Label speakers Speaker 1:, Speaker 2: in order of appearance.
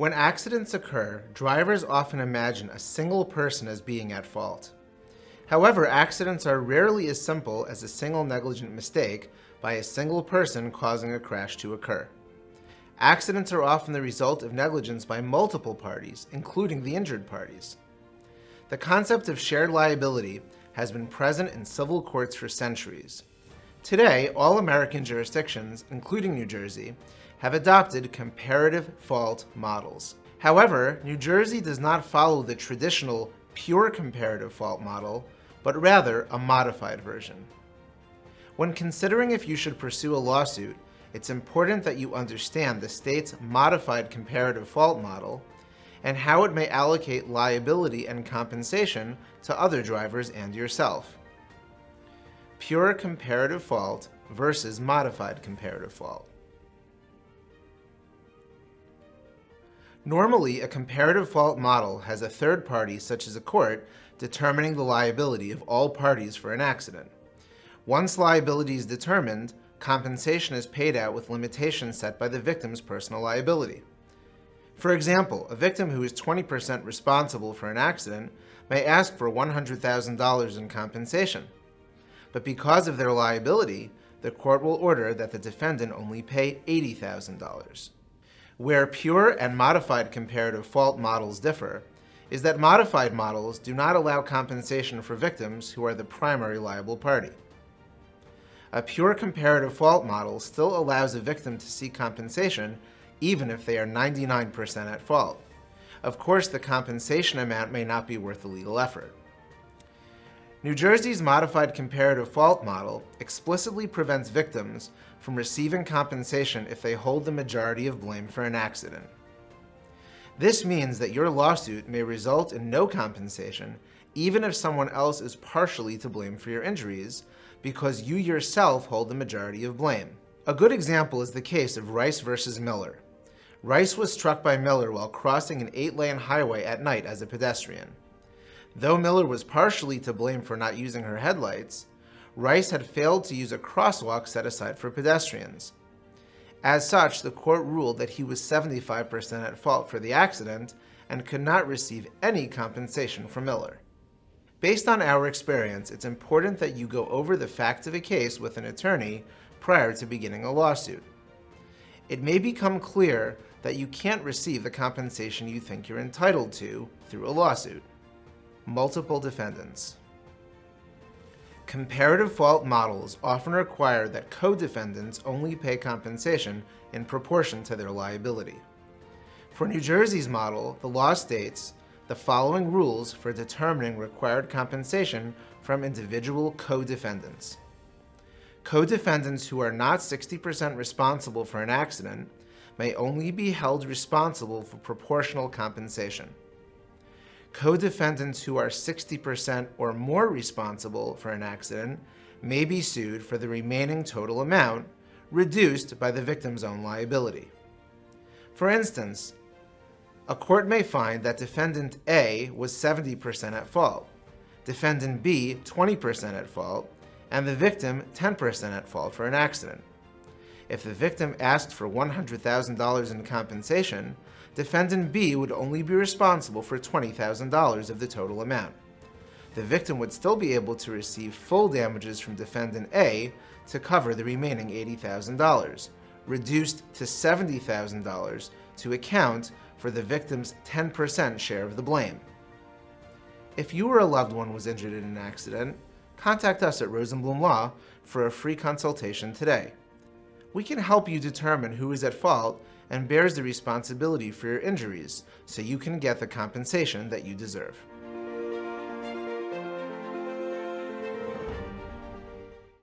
Speaker 1: When accidents occur, drivers often imagine a single person as being at fault. However, accidents are rarely as simple as a single negligent mistake by a single person causing a crash to occur. Accidents are often the result of negligence by multiple parties, including the injured parties. The concept of shared liability has been present in civil courts for centuries. Today, all American jurisdictions, including New Jersey, have adopted comparative fault models. However, New Jersey does not follow the traditional pure comparative fault model, but rather a modified version. When considering if you should pursue a lawsuit, it's important that you understand the state's modified comparative fault model and how it may allocate liability and compensation to other drivers and yourself. Pure comparative fault versus modified comparative fault. Normally, a comparative fault model has a third party, such as a court, determining the liability of all parties for an accident. Once liability is determined, compensation is paid out with limitations set by the victim's personal liability. For example, a victim who is 20% responsible for an accident may ask for $100,000 in compensation. But because of their liability, the court will order that the defendant only pay $80,000. Where pure and modified comparative fault models differ is that modified models do not allow compensation for victims who are the primary liable party. A pure comparative fault model still allows a victim to seek compensation even if they are 99% at fault. Of course, the compensation amount may not be worth the legal effort. New Jersey's modified comparative fault model explicitly prevents victims from receiving compensation if they hold the majority of blame for an accident. This means that your lawsuit may result in no compensation even if someone else is partially to blame for your injuries, because you yourself hold the majority of blame. A good example is the case of Rice versus Miller. Rice was struck by Miller while crossing an 8-lane highway at night as a pedestrian. Though Miller was partially to blame for not using her headlights, Rice had failed to use a crosswalk set aside for pedestrians. As such, the court ruled that he was 75% at fault for the accident and could not receive any compensation from Miller. Based on our experience, it's important that you go over the facts of a case with an attorney prior to beginning a lawsuit. It may become clear that you can't receive the compensation you think you're entitled to through a lawsuit. Multiple defendants. Comparative fault models often require that co-defendants only pay compensation in proportion to their liability. For New Jersey's model, the law states the following rules for determining required compensation from individual co-defendants. Co-defendants who are not 60% responsible for an accident may only be held responsible for proportional compensation. Co-defendants who are 60% or more responsible for an accident may be sued for the remaining total amount, reduced by the victim's own liability. For instance, a court may find that Defendant A was 70% at fault, Defendant B 20% at fault, and the victim 10% at fault for an accident. If the victim asked for $100,000 in compensation, Defendant B would only be responsible for $20,000 of the total amount. The victim would still be able to receive full damages from Defendant A to cover the remaining $80,000, reduced to $70,000 to account for the victim's 10% share of the blame. If you or a loved one was injured in an accident, contact us at Rosenblum Law for a free consultation today. We can help you determine who is at fault and bears the responsibility for your injuries so you can get the compensation that you deserve.